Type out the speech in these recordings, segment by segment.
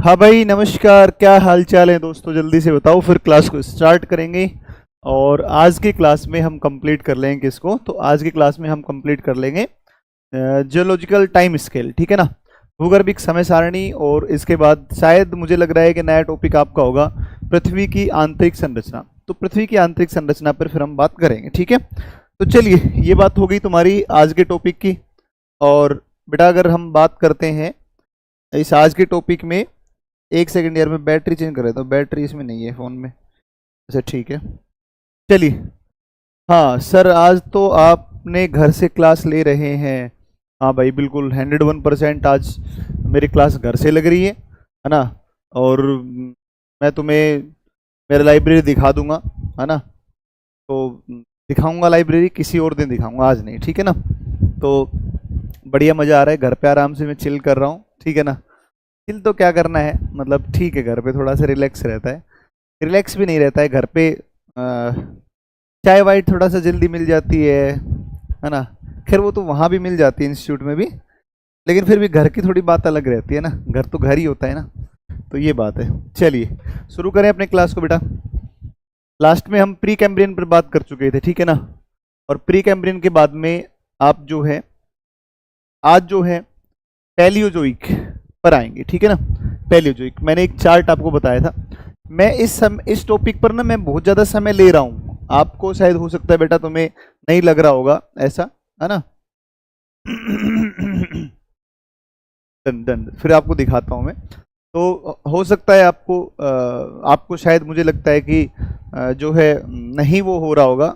हाँ भाई, नमस्कार। क्या हाल चाल है दोस्तों? जल्दी से बताओ, फिर क्लास को स्टार्ट करेंगे। और आज की क्लास में हम कंप्लीट कर लेंगे किसको? तो आज की क्लास में हम कंप्लीट कर लेंगे जियोलॉजिकल टाइम स्केल, ठीक है ना। भूगर्भिक समय सारणी। और इसके बाद शायद मुझे लग रहा है कि नया टॉपिक आपका होगा पृथ्वी की आंतरिक संरचना। तो पृथ्वी की आंतरिक संरचना पर फिर हम बात करेंगे, ठीक है। तो चलिए, ये बात हो गई तुम्हारी आज के टॉपिक की। और बेटा, अगर हम बात करते हैं इस आज के टॉपिक में, एक सेकंड यार, मैं बैटरी चेंज कर रहा था। बैटरी इसमें नहीं है फ़ोन में। अच्छा ठीक है, चलिए। हाँ सर, आज तो आपने घर से क्लास ले रहे हैं। हाँ भाई, बिल्कुल 101% आज मेरी क्लास घर से लग रही है ना। और मैं तुम्हें मेरा लाइब्रेरी दिखा दूंगा, है ना। तो दिखाऊंगा लाइब्रेरी, किसी और दिन दिखाऊंगा, आज नहीं, ठीक है ना। तो बढ़िया मज़ा आ रहा है, घर पे आराम से मैं चिल कर रहा हूँ, ठीक है ना। चिल तो क्या करना है, मतलब ठीक है, घर पे थोड़ा सा रिलैक्स रहता है। रिलैक्स भी नहीं रहता है घर पे। चाय वाय थोड़ा सा जल्दी मिल जाती है ना। खैर वो तो वहाँ भी मिल जाती है, इंस्टीट्यूट में भी। लेकिन फिर भी घर की थोड़ी बात अलग रहती है ना, घर तो घर ही होता है ना। तो ये बात है। चलिए शुरू करें अपने क्लास को बेटा। लास्ट में हम प्री कैम्ब्रियन पर बात कर चुके थे, ठीक है ना। और प्री कैम्ब्रियन के बाद में आप जो है आज जो है पैलियोजोइक पर आएंगे, ठीक है ना। पैलियोजोइक, मैंने एक चार्ट आपको बताया था। मैं इस टॉपिक पर ना मैं बहुत ज़्यादा समय ले रहा हूँ। आपको शायद हो सकता है बेटा तुम्हें नहीं लग रहा होगा ऐसा, है ना। डन डन, फिर आपको दिखाता हूँ मैं। तो हो सकता है आपको शायद मुझे लगता है कि जो है नहीं वो हो रहा होगा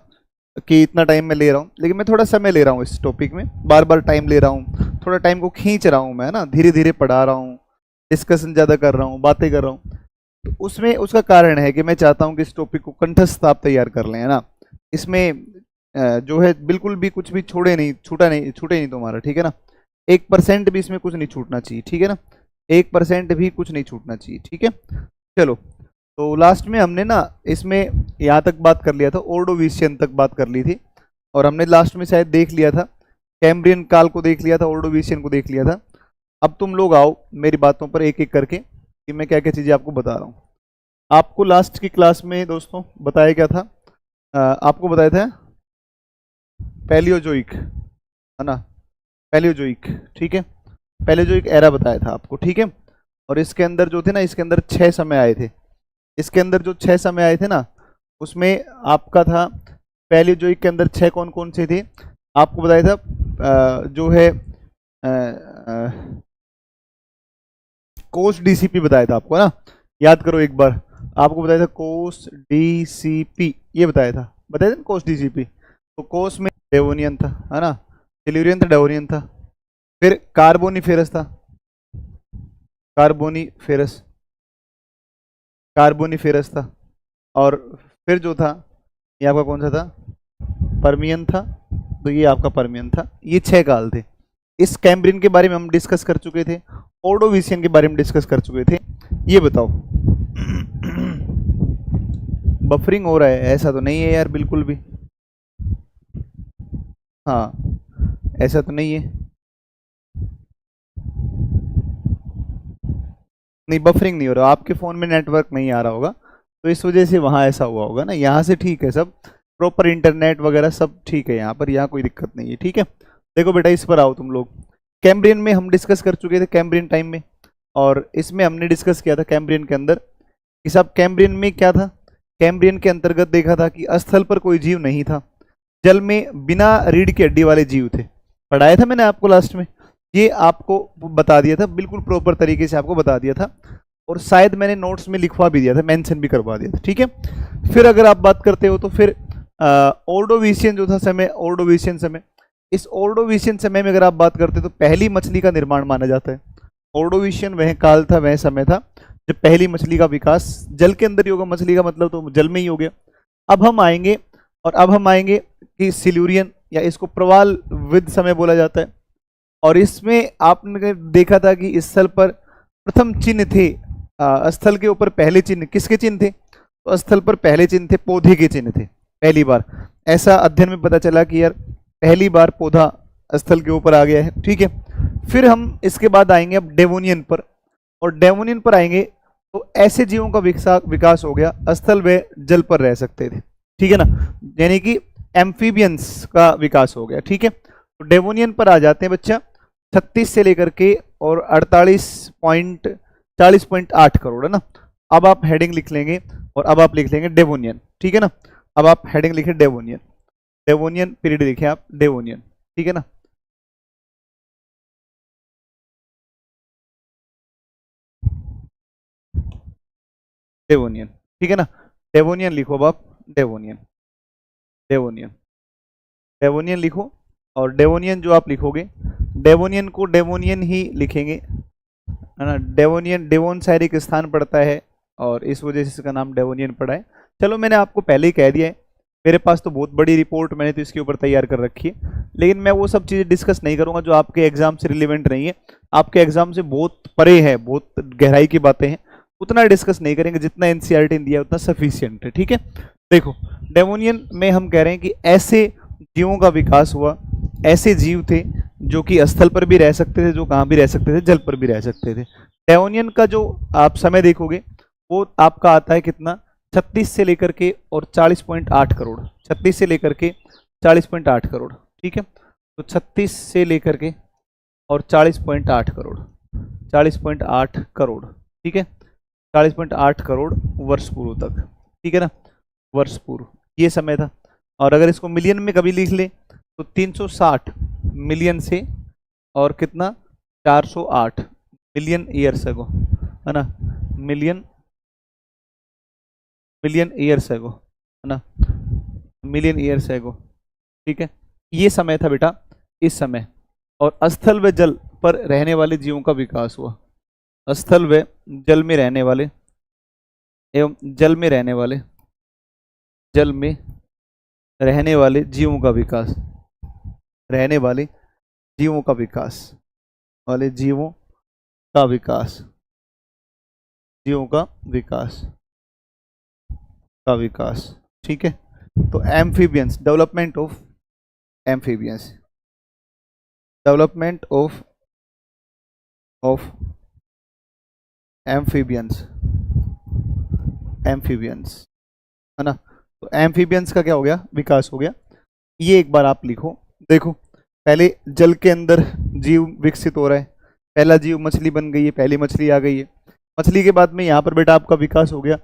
कि इतना टाइम मैं ले रहा हूँ। लेकिन मैं थोड़ा समय ले रहा हूँ इस टॉपिक में, बार बार टाइम ले रहा हूँ, थोड़ा टाइम को खींच रहा हूँ मैं, ना। धीरे धीरे पढ़ा रहा हूँ, डिस्कशन ज़्यादा कर रहा हूँ, बातें कर रहा हूँ। तो उसमें उसका कारण है कि मैं चाहता हूँ कि इस टॉपिक को कंठस्थ आप तैयार कर लें, है ना। इसमें जो है बिल्कुल भी कुछ भी छूटे नहीं तुम्हारा, ठीक है ना। 1% भी इसमें कुछ नहीं छूटना चाहिए, ठीक है ना। 1% भी कुछ नहीं छूटना चाहिए, ठीक है। चलो, तो लास्ट में हमने ना इसमें यहाँ तक बात कर लिया था, ओर्डोविशियन तक बात कर ली थी। और हमने लास्ट में शायद देख लिया था, कैम्ब्रियन काल को देख लिया था, ओर्डोविशियन को देख लिया था। अब तुम लोग आओ मेरी बातों पर एक एक करके कि मैं क्या क्या चीज़ें आपको बता रहा हूँ। आपको लास्ट की क्लास में दोस्तों बताया क्या था? आपको बताया था पैलियोजोइक, है ना। पैलियोजोइक, ठीक है। पैलियोजोइक एरा बताया था आपको, ठीक है। और इसके अंदर जो थे ना, इसके अंदर 6 समय आए थे। इसके अंदर जो 6 समय आए थे ना, उसमें आपका था पैलियोजोइक के अंदर 6 कौन कौन से थे आपको बताया था। जो है कोस डीसीपी बताया था आपको, ना। याद करो एक बार, आपको बताया था कोस डीसीपी, ये बताया था ना कोस डीसीपी। तो कोस में डेवोनियन था, है ना। सिल्यूरियन था, डेवोनियन था। फिर कार्बोनीफेरस था, कार्बोनीफेरस कार्बोनीफेरस था। और फिर जो था ये आपका कौन सा था? परमियन था। तो ये आपका परमियन था। ये 6 काल थे। इस कैम्ब्रियन के बारे में हम डिस्कस कर चुके थे, ओर्डोविशियन के बारे में डिस्कस कर चुके थे। ये बताओ, बफरिंग हो रहा है? ऐसा तो नहीं है यार, बिल्कुल भी। हाँ, ऐसा तो नहीं है। नहीं, बफरिंग नहीं हो रहा, आपके फ़ोन में नेटवर्क नहीं आ रहा होगा, तो इस वजह से वहाँ ऐसा हुआ होगा ना। यहाँ से ठीक है, सब प्रॉपर इंटरनेट वगैरह सब ठीक है यहाँ पर, यहाँ कोई दिक्कत नहीं है, ठीक है। देखो बेटा, इस पर आओ तुम लोग। कैम्ब्रियन में हम डिस्कस कर चुके थे, कैम्ब्रियन टाइम में। और इसमें हमने डिस्कस किया था कैम्ब्रियन के अंदर कि साहब कैम्ब्रियन में क्या था। कैम्ब्रियन के अंतर्गत देखा था कि स्थल पर कोई जीव नहीं था, जल में बिना रीढ़ की हड्डी वाले जीव थे। पढ़ाया था मैंने आपको लास्ट में, ये आपको बता दिया था, बिल्कुल प्रॉपर तरीके से आपको बता दिया था। और शायद मैंने नोट्स में लिखवा भी दिया था, मेंशन भी करवा दिया था, ठीक है। फिर अगर आप बात करते हो तो फिर ओर्डोविशियन जो था समय, ओर्डोविशियन समय, इस ओर्डोविशियन समय में अगर आप बात करते हो तो पहली मछली का निर्माण माना जाता है। ओर्डोविशियन वह काल था, वह समय था जब पहली मछली का विकास जल के अंदर ही होगा। मछली का मतलब तो जल में ही हो गया। अब हम आएंगे कि सिल्यूरियन, या इसको प्रवाल विद समय बोला जाता है। और इसमें आपने देखा था कि इस स्थल पर प्रथम चिन्ह थे। स्थल के ऊपर पहले चिन्ह किसके चिन्ह थे? तो स्थल पर पहले चिन्ह थे, पौधे के चिन्ह थे। पहली बार ऐसा अध्ययन में पता चला कि यार पहली बार पौधा स्थल के ऊपर आ गया है, ठीक है। फिर हम इसके बाद आएंगे अब डेवोनियन पर। और डेवोनियन पर आएंगे तो ऐसे जीवों का विकास हो गया स्थल व जल पर रह सकते थे, ठीक है ना, यानी कि एम्फीबियंस का विकास हो गया, ठीक है। तो डेवोनियन पर आ जाते हैं बच्चा, 36 से लेकर के और 48.40.8 करोड़, है ना। अब आप हेडिंग लिख लेंगे और अब आप लिख लेंगे डेवोनियन, ठीक है ना। अब आप हेडिंग लिखे डेवोनियन, डेवोनियन पीरियड लिखे आप डेवोनियन, ठीक है ना। डेवोनियन, ठीक है ना, डेवोनियन लिखो अब आप, डेवोनियन, डेवोनियन, डेवोनियन लिखो। और डेवोनियन जो आप लिखोगे, डेवोनियन को डेवोनियन ही लिखेंगे, है ना। डेवोनियन, डेवोन शहर एक स्थान पड़ता है और इस वजह से इसका नाम डेवोनियन पड़ा है। चलो मैंने आपको पहले ही कह दिया है, मेरे पास तो बहुत बड़ी रिपोर्ट मैंने तो इसके ऊपर तैयार कर रखी है, लेकिन मैं वो सब चीज़ें डिस्कस नहीं करूंगा जो आपके एग्जाम से रिलेवेंट नहीं है, आपके एग्जाम से बहुत परे है, बहुत गहराई की बातें हैं, उतना डिस्कस नहीं करेंगे, जितना एनसीईआरटी ने दिया उतना सफिशियंट है, ठीक है। देखो डेवोनियन में हम कह रहे हैं कि ऐसे जीवों का विकास हुआ, ऐसे जीव थे जो कि स्थल पर भी रह सकते थे, जो कहाँ भी रह सकते थे, जल पर भी रह सकते थे। डेवोनियन का जो आप समय देखोगे वो आपका आता है कितना, 36 से लेकर के और 40.8 करोड़, 36 से लेकर के 40.8 करोड़, ठीक है। तो 36 से लेकर के और 40.8 करोड़, 40.8 करोड़, ठीक है, 40.8 करोड़ वर्ष पूर्व तक, ठीक है ना, वर्ष पूर्व ये समय था। और अगर इसको मिलियन में कभी लिख ले तो 360 मिलियन से और कितना 408 मिलियन ईयर्स अगो, है ना, मिलियन, मिलियन ईयर्स एगो, है ना, मिलियन ईयर्स एगो, ठीक है। ये समय था बेटा, इस समय। और स्थल व जल पर रहने वाले जीवों का विकास हुआ, स्थल व जल में रहने वाले एवं जल में रहने वाले, जल में रहने वाले जीवों का विकास, रहने वाले जीवों का विकास, वाले जीवों का विकास, जीवों का विकास, का विकास, ठीक है। तो amphibians, development of amphibians, development of amphibians, amphibians, है ना। तो एम्फीबियंस का क्या हो गया, विकास हो गया। ये एक बार आप लिखो, देखो पहले जल के अंदर जीव विकसित हो रहा है, पहला जीव मछली बन गई है, पहली मछली आ गई है, मछली के बाद में यहाँ पर बेटा आपका विकास हो गया,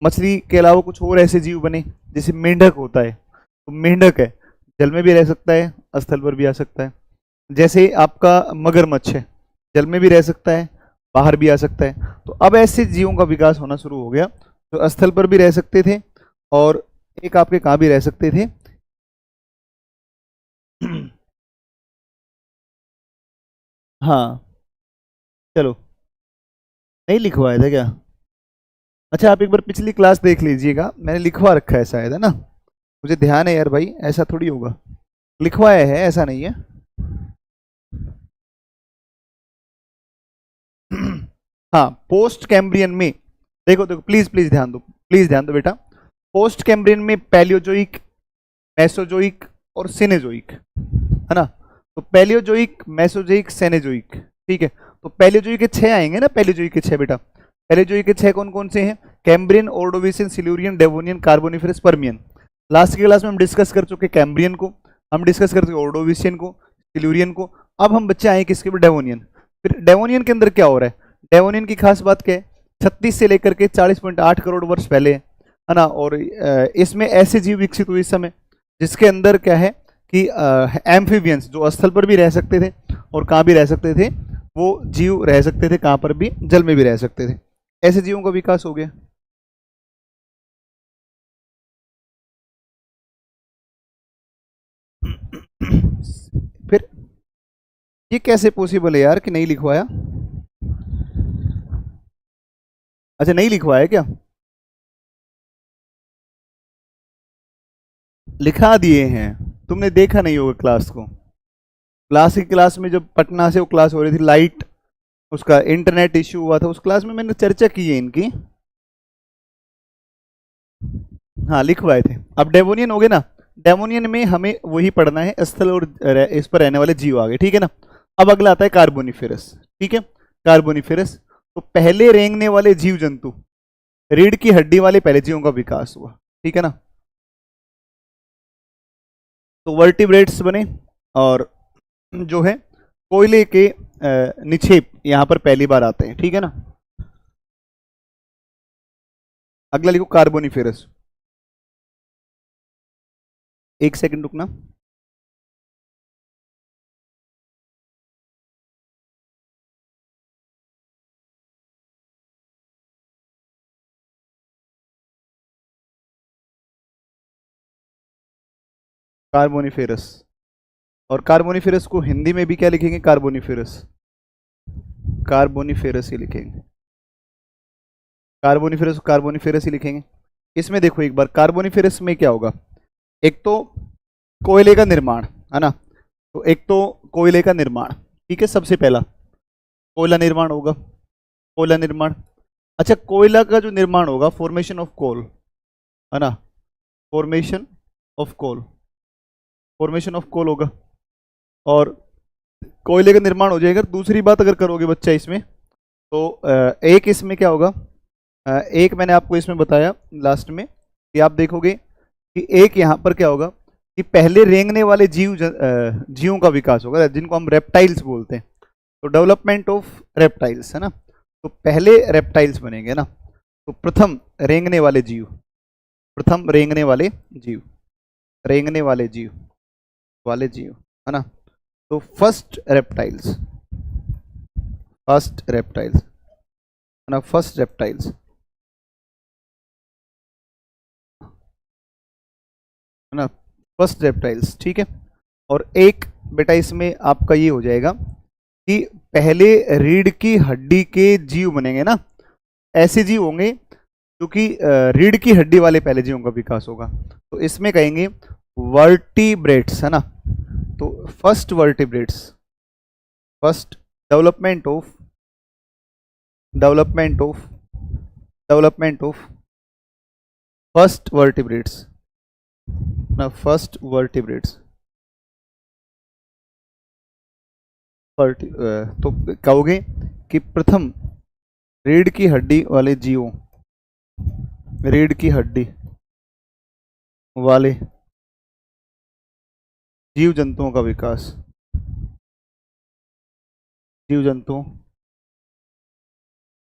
मछली के अलावा कुछ और ऐसे जीव बने, जैसे मेंढक होता है, तो मेंढक है, जल में भी रह सकता है, स्थल पर भी आ सकता है। जैसे आपका मगरमच्छ है, जल में भी रह सकता है, बाहर भी आ सकता है। तो अब ऐसे जीवों का विकास होना शुरू हो गया जो स्थल पर भी रह सकते थे और एक आपके कहाँ भी रह सकते थे। हाँ, चलो, नहीं लिखवाया था क्या? अच्छा आप एक बार पिछली क्लास देख लीजिएगा, मैंने लिखवा रखा है शायद, है ना, मुझे ध्यान है यार भाई, ऐसा थोड़ी होगा, लिखवाया है, ऐसा नहीं है। हाँ, पोस्ट कैम्ब्रियन में देखो देखो, प्लीज प्लीज ध्यान दो, प्लीज ध्यान दो बेटा। पोस्ट कैम्ब्रियन में पैलियोजोइक, मेसोजोइक और सेनेजोइक, है ना। तो पैलियोजोइक, मेसोजोइक, सेनेजोइक, ठीक है। तो पैलियोजोइक के 6 आएंगे ना, पैलियोजोइक के 6 बेटा, पैलियोजोइक के 6 कौन कौन से हैं? Cambrian, Ordovician, Silurian, Devonian, Carboniferous, Permian. Last की क्लास में हम डिस्कस कर चुके कैम्ब्रियन को, हम डिस्कस कर चुके ऑर्डोविशियन को, सिल्यूरियन को। अब हम बच्चे आए किसके ऊपर? डेवोनियन। फिर डेवोनियन के अंदर क्या हो रहा है? डेवोनियन की खास बात क्या है? 36 से लेकर के 40.8 करोड़ वर्ष पहले, है ना। और इसमें ऐसे जीव विकसित हुए इस समय जिसके अंदर क्या है कि एम्फीबियंस, जो स्थल पर भी रह सकते थे और कहाँ भी रह सकते थे, वो जीव रह सकते थे कहाँ पर भी, जल में भी रह सकते थे। ऐसे जीवों का विकास हो गया। फिर ये कैसे पॉसिबल है यार कि नहीं लिखवाया? अच्छा नहीं लिखवाया क्या? लिखा दिए हैं, तुमने देखा नहीं होगा क्लास को। क्लास की क्लास में जब पटना से वो क्लास हो रही थी, लाइट उसका इंटरनेट इश्यू हुआ था, उस क्लास में मैंने चर्चा की है इनकी। हाँ लिखवाए थे। अब डेवोनियन हो गए ना, डेवोनियन में हमें वही पढ़ना है, स्थल और इस पर रहने वाले जीव आ गए, ठीक है ना। अब अगला आता है कार्बोनिफेरस, ठीक है, कार्बोनिफेरस। तो पहले रेंगने वाले जीव जंतु, रीढ़ की हड्डी वाले पहले जीवों का विकास हुआ, ठीक है ना। तो वर्टिब्रेट्स बने, और जो है कोयले के निक्षेप यहां पर पहली बार आते हैं, ठीक है ना। अगला लिखो कार्बोनिफेरस। एक सेकंड रुकना। कार्बोनिफेरस, और कार्बोनिफेरस को हिंदी में भी क्या लिखेंगे, कार्बोनिफेरस, कार्बोनिफेरस ही लिखेंगे, कार्बोनिफेरस को कार्बोनिफेरस ही लिखेंगे। इसमें देखो एक बार, कार्बोनिफेरस में क्या होगा, एक तो कोयले का निर्माण, है ना। तो एक तो कोयले का निर्माण, ठीक है, सबसे पहला कोयला निर्माण होगा, कोयला निर्माण। अच्छा, कोयला का जो निर्माण होगा, फॉर्मेशन ऑफ कोल, है ना, formation of coal, formation of coal होगा, और कोयले का निर्माण हो जाएगा। दूसरी बात अगर करोगे बच्चा इसमें, तो एक इसमें क्या होगा, एक मैंने आपको इसमें बताया लास्ट में कि आप देखोगे कि एक यहाँ पर क्या होगा कि पहले रेंगने वाले जीवों का विकास होगा, जिनको हम रेप्टाइल्स बोलते हैं। तो डेवलपमेंट ऑफ रेप्टाइल्स, है ना। तो पहले रेप्टाइल्स बनेंगे ना, तो प्रथम रेंगने वाले जीव, प्रथम रेंगने वाले जीव, रेंगने वाले जीव, वाले जीव, है ना। तो फर्स्ट रेप्टाइल्स, फर्स्ट रेप्टाइल्स, है ना, फर्स्ट रेप्टाइल्स, है ना, फर्स्ट रेप्टाइल्स, ठीक है। और एक बेटा इसमें आपका ये हो जाएगा कि पहले रीढ़ की हड्डी के जीव बनेंगे ना, ऐसे जीव होंगे जो कि रीढ़ की हड्डी वाले पहले जीवों का विकास होगा। तो इसमें कहेंगे वर्टिब्रेट्स, है ना। तो first vertebrates, first development of, development of, development of first vertebrates ना, फर्स्ट वर्टिब्रेट्स, तो कहोगे कि प्रथम रीढ़ की हड्डी वाले जीवों, रीढ़ की हड्डी वाले जीव जंतुओं का विकास, जीव जंतुओं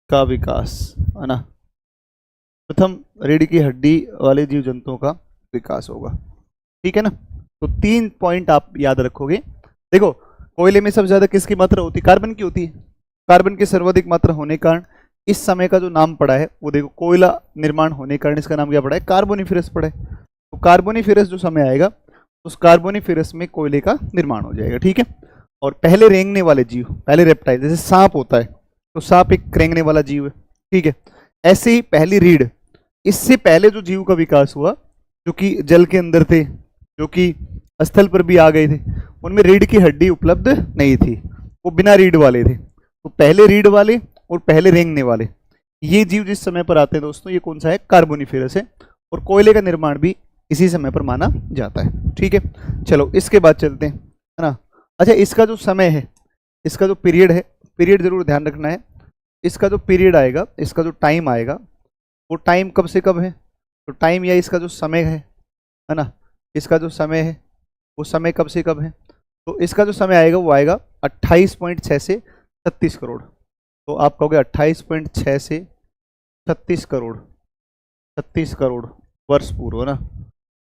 का विकास, है ना। प्रथम रीढ़ की हड्डी वाले जीव जंतुओं का विकास होगा, ठीक है ना। तो 3 पॉइंट आप याद रखोगे। देखो, कोयले में सबसे ज्यादा किसकी मात्रा होती है, कार्बन की होती है। कार्बन की सर्वाधिक मात्रा होने के कारण इस समय का जो नाम पड़ा है वो देखो, कोयला निर्माण होने के कारण इसका नाम क्या पड़ा है, कार्बोनिफेरस पड़ा है। तो कार्बोनिफेरस जो समय आएगा, उस कार्बोनिफेरस में कोयले का निर्माण हो जाएगा, ठीक है। और पहले रेंगने वाले जीव, पहले रेप्टाइल, जैसे सांप होता है, तो सांप एक रेंगने वाला जीव है, ठीक है। ऐसे ही पहली रीढ़, इससे पहले जो जीव का विकास हुआ, जो कि जल के अंदर थे, जो कि स्थल पर भी आ गए थे, उनमें रीढ़ की हड्डी उपलब्ध नहीं थी, वो बिना रीढ़ वाले थे। तो पहले रीढ़ वाले और पहले रेंगने वाले, ये जीव जिस समय पर आते हैं दोस्तों, ये कौन सा है, कार्बोनिफेरस है। और कोयले का निर्माण भी इसी समय पर माना जाता है, ठीक है। चलो इसके बाद चलते हैं, है ना। अच्छा, इसका जो समय है, इसका जो पीरियड है, पीरियड जरूर ध्यान रखना है। इसका जो पीरियड आएगा, इसका जो टाइम आएगा, वो टाइम कब से कब है, तो टाइम या इसका जो समय है ना, इसका जो समय है वो समय कब से कब है। तो इसका जो समय आएगा वो आएगा 28.6 से 36 करोड़। तो आप कहोगे 28.6 से 36 करोड़, 36 करोड़ वर्ष पूर्व, ना,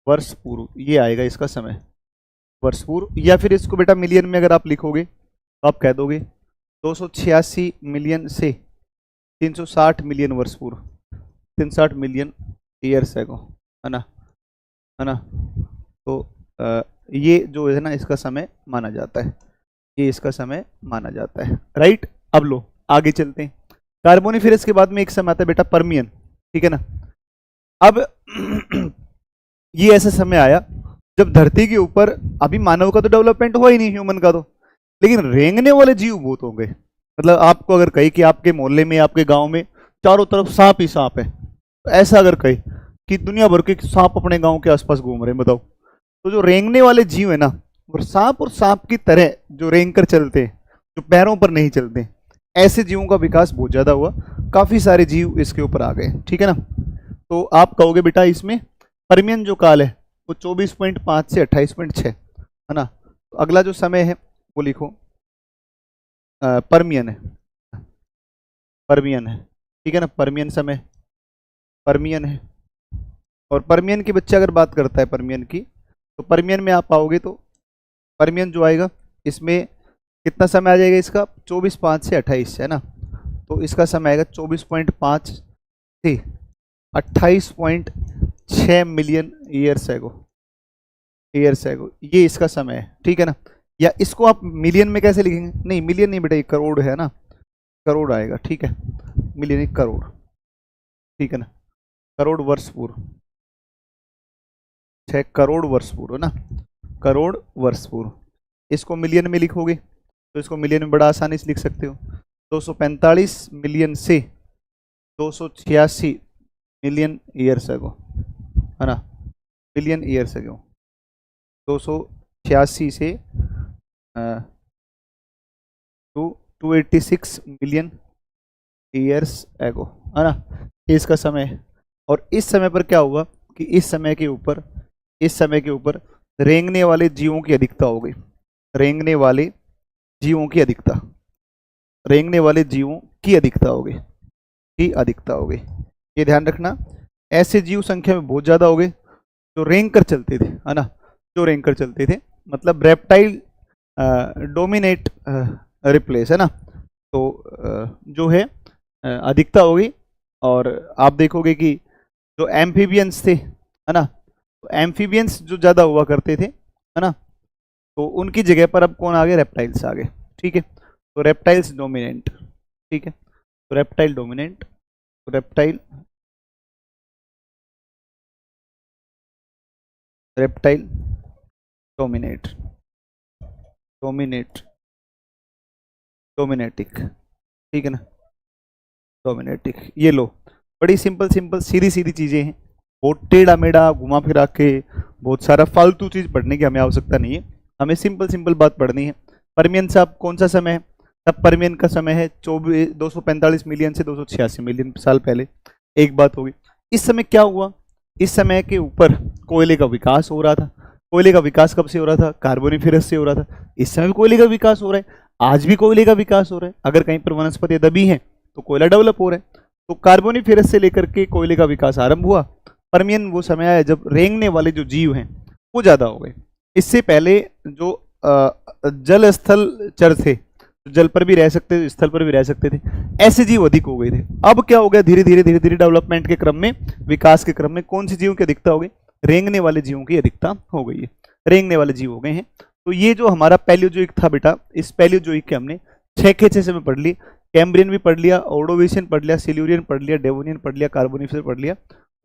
वर्ष पूर्व, ये आएगा इसका समय, वर्ष पूर्व। या फिर इसको बेटा मिलियन में अगर आप लिखोगे तो आप कह दोगे 286 मिलियन से 360 मिलियन वर्ष पूर्व, 360 मिलियन ईयर्स एगो, है ना, है ना। तो ये जो है ना, इसका समय माना जाता है, ये इसका समय माना जाता है, राइट। अब लो आगे चलते हैं। कार्बोनिफेरस के बाद में एक समय आता है बेटा पर्मियन, ठीक है ना। अब ये ऐसा समय आया जब धरती के ऊपर अभी मानव का तो डेवलपमेंट हुआ ही नहीं, ह्यूमन का तो, लेकिन रेंगने वाले जीव बहुत हो गए। मतलब आपको अगर कही कि आपके मोहल्ले में, आपके गांव में चारों तरफ सांप ही सांप है, तो ऐसा अगर कही कि दुनिया भर के सांप अपने गांव के आसपास घूम रहे हैं, बताओ। तो जो रेंगने वाले जीव है ना, और सांप की तरह जो रेंग कर चलते हैं, जो पैरों पर नहीं चलते, ऐसे जीवों का विकास बहुत ज़्यादा हुआ, काफ़ी सारे जीव इसके ऊपर आ गए, ठीक है ना। तो आप कहोगे बेटा इसमें पर्मियन जो काल है वो 24.5 से 28.6 है ना। तो अगला जो समय है वो लिखो पर्मियन है, पर्मियन है, ठीक है ना। पर्मियन समय, पर्मियन है। और पर्मियन की बच्चे अगर बात करता है पर्मियन की, तो पर्मियन में आप आओगे तो पर्मियन जो आएगा इसमें कितना समय आ जाएगा इसका, 24.5 से 28 है ना। तो इसका समय आएगा 24.5 से 28.6 million years ago, years ago, ये इसका समय है, ठीक है ना। या इसको आप मिलियन में कैसे लिखेंगे, नहीं मिलियन नहीं बेटा, ये करोड़ है ना, करोड़ आएगा, ठीक है। मिलियन एक करोड़, ठीक है ना। करोड़ वर्ष पूर्व, 6 करोड़ वर्ष पूर्व है ना, करोड़ वर्ष पूर्व। इसको मिलियन में लिखोगे तो इसको मिलियन में बड़ा आसानी से लिख सकते हो, 245 मिलियन से 286 मिलियन ईयर्स एगो है ना, बिलियन ईयर्स एगो, 286 से 286 मिलियन ईयर्स एगो है ना, इसका समय है। और इस समय पर क्या हुआ कि इस समय के ऊपर, इस समय के ऊपर रेंगने वाले जीवों की अधिकता हो गई, रेंगने वाले जीवों की अधिकता, रेंगने वाले जीवों की अधिकता हो गई, की अधिकता हो गई। ये ध्यान रखना, ऐसे जीव संख्या में बहुत ज़्यादा हो गए जो रेंग कर चलते थे है ना, जो रेंग कर चलते थे, मतलब रेप्टाइल डोमिनेट रिप्लेस है ना। तो जो है अधिकता हो गई। और आप देखोगे कि जो एम्फीबियंस थे है ना, तो एम्फीबियंस जो ज़्यादा हुआ करते थे है ना, तो उनकी जगह पर अब कौन आ गए, रेप्टाइल्स आ गए, ठीक है। तो रेप्टाइल्स डोमिनेंट, ठीक है। तो reptile dominant, reptile, reptile dominate, dominate, डोमिनेटिक, ठीक है ना, डोमिनेटिक। ये लो, बड़ी सिंपल सिंपल सीधी सीधी चीज़ें हैं, बहुत टेढ़ा मेढ़ा घुमा फिरा के बहुत सारा फालतू चीज़ पढ़ने की हमें आवश्यकता नहीं है, हमें सिंपल सिंपल बात पढ़नी है। पर्मियन साहब कौन सा समय है, तब पर्मियन का समय है 245 मिलियन से 286 मिलियन साल पहले। एक बात होगी, इस समय क्या हुआ, इस समय के ऊपर कोयले का विकास हो रहा था। कोयले का विकास कब से हो रहा था, कार्बोनिफेरस से हो रहा था। इस समय भी कोयले का विकास हो रहा है, आज भी कोयले का विकास हो रहा है। अगर कहीं पर वनस्पति दबी है तो कोयला डेवलप हो रहा है। तो कार्बोनिफेरस से लेकर के कोयले का विकास आरंभ हुआ। पर्मियन वो समय आया जब रेंगने वाले जो जीव हैं वो ज़्यादा हो गए। इससे पहले जो जल स्थल चर थे, जल पर भी रह सकते थे, स्थल पर भी रह सकते थे, ऐसे जीव अधिक हो गए थे। अब क्या हो गया, धीरे धीरे धीरे धीरे डेवलपमेंट के क्रम में, विकास के क्रम में कौन सी जीवों की अधिकता हो गई, रेंगने वाले जीवों की अधिकता हो गई है, रेंगने वाले जीव हो गए हैं। तो ये जो हमारा पैलियोजोइक था बेटा, इस पैलियोजोइक के हमने 6 के 6 समय पढ़ ली। कैम्ब्रियन भी पढ़ लिया, ऑर्डोविशियन पढ़ लिया, सिल्यूरियन पढ़ लिया, डेवोनियन पढ़ लिया, कार्बोनिफेरस पढ़ लिया,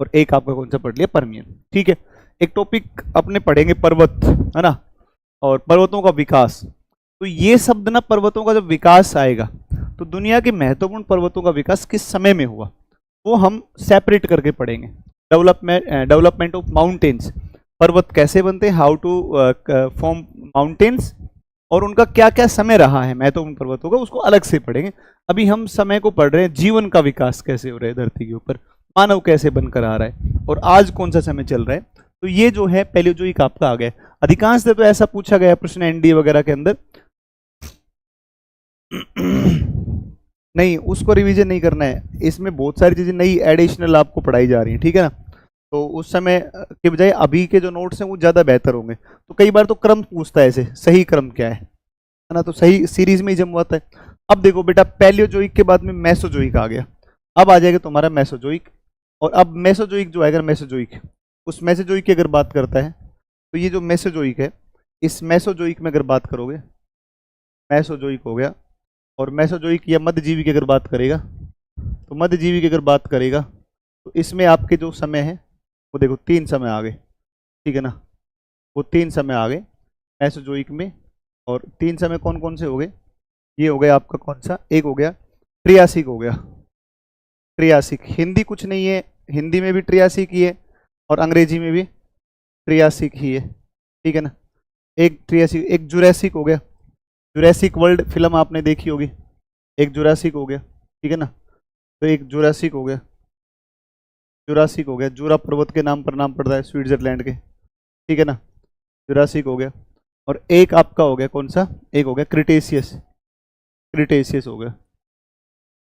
और एक आपका कौन सा पढ़ लिया, पर्मियन, ठीक है। एक टॉपिक अपने पढ़ेंगे पर्वत है ना, और पर्वतों का विकास। तो ये शब्द ना, पर्वतों का जब विकास आएगा तो दुनिया के महत्वपूर्ण पर्वतों का विकास किस समय में हुआ वो हम सेपरेट करके पढ़ेंगे। डेवलपमेंट ऑफ माउंटेन्स, पर्वत कैसे बनते हैं, हाउ टू फॉर्म माउंटेन्स, और उनका क्या क्या समय रहा है महत्वपूर्ण पर्वतों का, उसको अलग से पढ़ेंगे। अभी हम समय को पढ़ रहे हैं, जीवन का विकास कैसे हो रहा है धरती के ऊपर, मानव कैसे बनकर आ रहा है, और आज कौन सा समय चल रहा है। तो ये जो है पैलियोजोइक आपका आ गया। अधिकांश तो ऐसा पूछा गया प्रश्न एनडीए वगैरह के अंदर नहीं, उसको रिवीजन नहीं करना है, इसमें बहुत सारी चीजें नई एडिशनल आपको पढ़ाई जा रही हैं, ठीक है ना। तो उस समय के बजाय अभी के जो नोट्स हैं वो ज़्यादा बेहतर होंगे। तो कई बार तो क्रम पूछता है, ऐसे सही क्रम क्या है ना, तो सही सीरीज में ही जमवाता है। अब देखो बेटा, पैलियोजोइक के बाद में मेसोजोइक आ गया। अब आ जाएगा तुम्हारा मेसोजोइक, और अब मेसोजोइक जो आएगा, मेसोजोइक, उस मेसोजोइक की अगर बात करता है तो ये जो मेसोजोइक है, इस मेसोजोइक में अगर बात करोगे, मेसोजोइक हो गया। और मेसोजोइक या मध्यजीवी की अगर बात करेगा, तो मध्यजीवी की अगर बात करेगा तो इसमें आपके जो समय है वो देखो 3 समय आ गए, ठीक है ना, वो 3 समय आ गए मेसोजोइक में। और 3 समय कौन कौन से हो गए, ये हो गया आपका कौन सा, एक हो गया ट्रियासिक, हो गया ट्रियासिक। हिंदी कुछ नहीं है, हिंदी में भी ट्रियासिक ही है और अंग्रेजी में भी ट्रियासिक ही है, ठीक है ना। एक ट्रियासिक, एक जुरैसिक हो गया। जुरैसिक वर्ल्ड फिल्म आपने देखी होगी, एक जुरासिक हो गया, ठीक है ना। तो एक जुरासिक हो गया, जुरासिक हो गया, जूरा पर्वत के नाम पड़ता है स्विट्जरलैंड के, ठीक है ना। जुरासिक हो गया। और एक आपका हो गया कौन सा, एक हो गया क्रिटेशियस, क्रिटेशियस हो गया,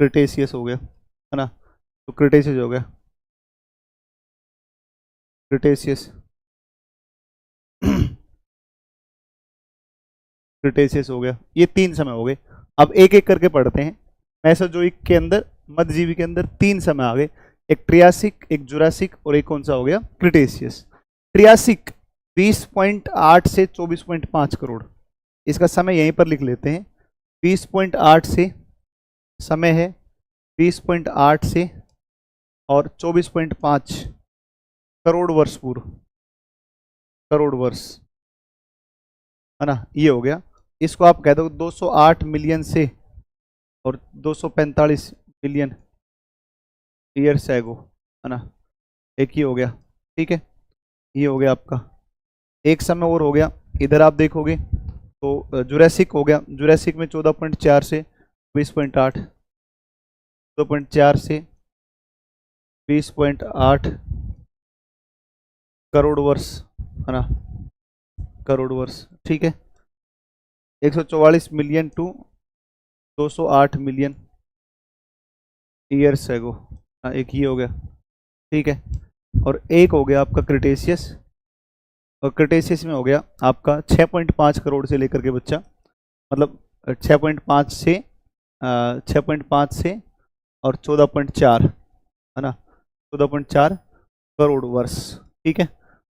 क्रिटेशियस हो गया, है ना। तो क्रिटेशियस हो गया, क्रिटेशियस क्रिटेशियस हो गया। ये 3 समय हो गए। अब एक एक करके पढ़ते हैं। मेसोजोइक के अंदर, मध्यजीवी के अंदर 3 समय आ गए, एक ट्रियासिक, एक जुरासिक और एक कौन सा हो गया, क्रिटेशियस। ट्रियासिक 20.8 से 24.5 करोड़, इसका समय यहीं पर लिख लेते हैं। 20.8 से समय है, 20.8 से और 24.5 करोड़ वर्ष पूर्व, करोड़ वर्ष, है ना। ये हो गया। इसको आप कह दो 208 मिलियन से और 245 बिलियन ईयर्स एगो, है ना। एक ही हो गया, ठीक है। ये हो गया आपका। एक समय और हो गया, इधर आप देखोगे तो जुरासिक हो गया। जुरासिक में 14.4 से 20.8, 14.4 से 20.8 करोड़ वर्ष, है ना, करोड़ वर्ष, ठीक है। 144 मिलियन टू 208 मिलियन ईयर्स एगो, एक ही हो गया, ठीक है। और एक हो गया आपका क्रिटेशियस, और क्रिटेशियस में हो गया आपका 6.5 करोड़ से लेकर के बच्चा, मतलब 6.5 से 6.5 से और 14.4, है ना, 14.4 करोड़ वर्ष, ठीक है।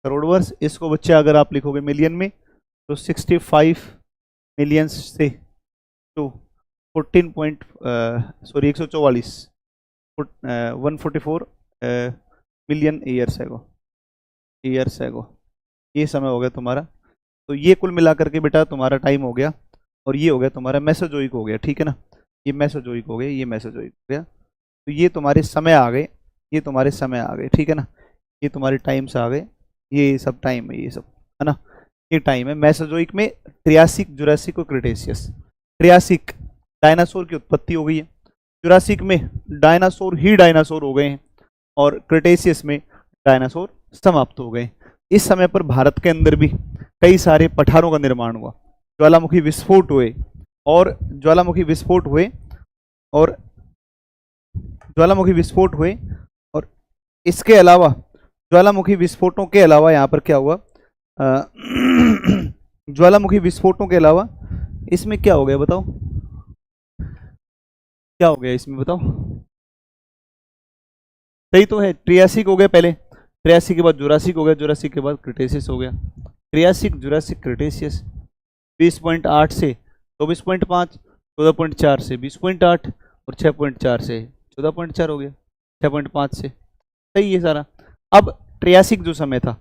करोड़ वर्ष, इसको बच्चे अगर आप लिखोगे मिलियन में तो 65 मिलियंस से to 14 point sorry 144 144 million years ago, years ago. ये समय हो गया तुम्हारा। तो ये कुल मिलाकर के बेटा तुम्हारा टाइम हो गया। और ये हो गया तुम्हारा मेसोजोइक हो गया, ठीक है ना। ये मेसोजोइक हो गया, ये मेसोजोइक हो गया। तो ये तुम्हारे समय आ गए, ये तुम्हारे समय आ गए, ठीक है ना। ये तुम्हारे टाइम्स आ गए, ये सब टाइम है, ये सब, है ना। ये टाइम है मेसोजोइक में। ट्रियासिक, जुरासिक और क्रिटेशियस। ट्रियासिक डायनासोर की उत्पत्ति हो गई है, जुरासिक में डायनासोर ही डायनासोर हो गए हैं, और क्रिटेशियस में डायनासोर समाप्त हो गए। इस समय पर भारत के अंदर भी कई सारे पठारों का निर्माण हुआ, ज्वालामुखी विस्फोट हुए, और ज्वालामुखी विस्फोट हुए, और ज्वालामुखी विस्फोट हुए, और इसके अलावा ज्वालामुखी विस्फोटों के अलावा यहाँ पर क्या हुआ, ज्वालामुखी विस्फोटों के अलावा इसमें क्या हो गया बताओ, क्या हो गया इसमें बताओ। सही तो है, ट्रियासिक हो गया पहले, ट्रियासिक के बाद जुरासिक हो गया, जुरासिक के बाद क्रिटेशियस हो गया। ट्रियासिक, जुरासिक, क्रिटेशियस 20.8 से 24.5, 14.4 से 20.8 और 6.4 से 14.4 हो गया, 6.5 से, सही है सारा। अब ट्रियासिक जो समय था,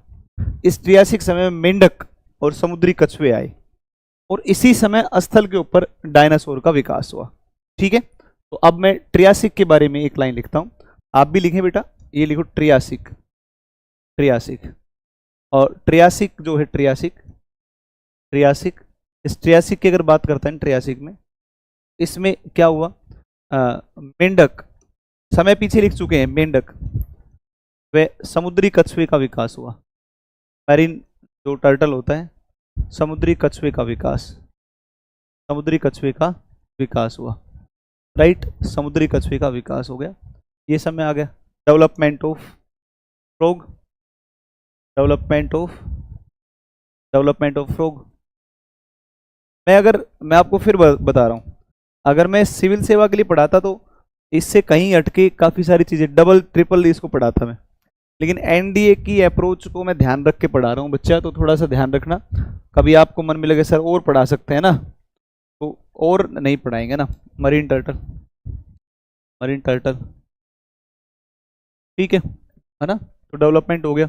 इस ट्रियासिक समय में मेंढक और समुद्री कछुए आए, और इसी समय स्थल के ऊपर डायनासोर का विकास हुआ, ठीक है। तो अब मैं ट्रियासिक के बारे में एक लाइन लिखता हूं, आप भी लिखें बेटा, ये लिखो ट्रियासिक, ट्रियासिक। और ट्रियासिक जो है, ट्रियासिक, ट्रियासिक, इस ट्रियासिक की अगर बात करते हैं, ट्रियासिक में इसमें क्या हुआ, मेंढक, समय पीछे लिख चुके हैं, मेंढक व समुद्री कछुए का विकास हुआ। मैरीन जो टर्टल होता है, समुद्री कछुए का विकास, समुद्री कछुए का विकास हुआ, राइट। समुद्री कछुए का विकास हो गया, ये समय आ गया। Development of frog, development of, development of frog. मैं आपको फिर बता रहा हूँ, अगर मैं सिविल सेवा के लिए पढ़ाता तो इससे कहीं हटके काफ़ी सारी चीज़ें, डबल ट्रिपल इसको पढ़ाता मैं, लेकिन एनडीए की अप्रोच को मैं ध्यान रख के पढ़ा रहा हूँ बच्चा, तो थोड़ा सा ध्यान रखना। कभी आपको मन में लगे सर और पढ़ा सकते हैं ना, तो और नहीं पढ़ाएंगे ना। मरीन टर्टल, मरीन टर्टल, ठीक है ना। तो डेवलपमेंट हो गया।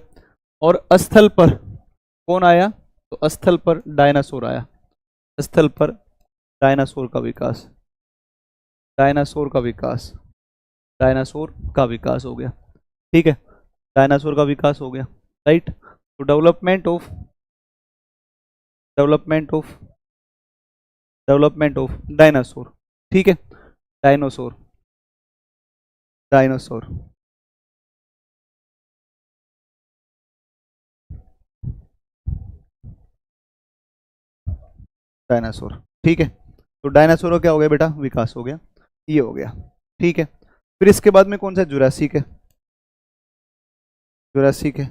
और स्थल पर कौन आया, तो स्थल पर डायनासोर आया, स्थल पर डायनासोर का विकास, डायनासोर का विकास, डायनासोर का विकास हो गया, ठीक है। डायनासोर का विकास हो गया, राइट। तो development of, development of, development of dinosaur, ठीक है। Dinosaur, dinosaur, dinosaur. ठीक है, तो डायनासोर का क्या हो गया बेटा, विकास हो गया, ये हो गया। ठीक है, फिर इसके बाद में कौन सा, जुरासिक है, जुरासिक है,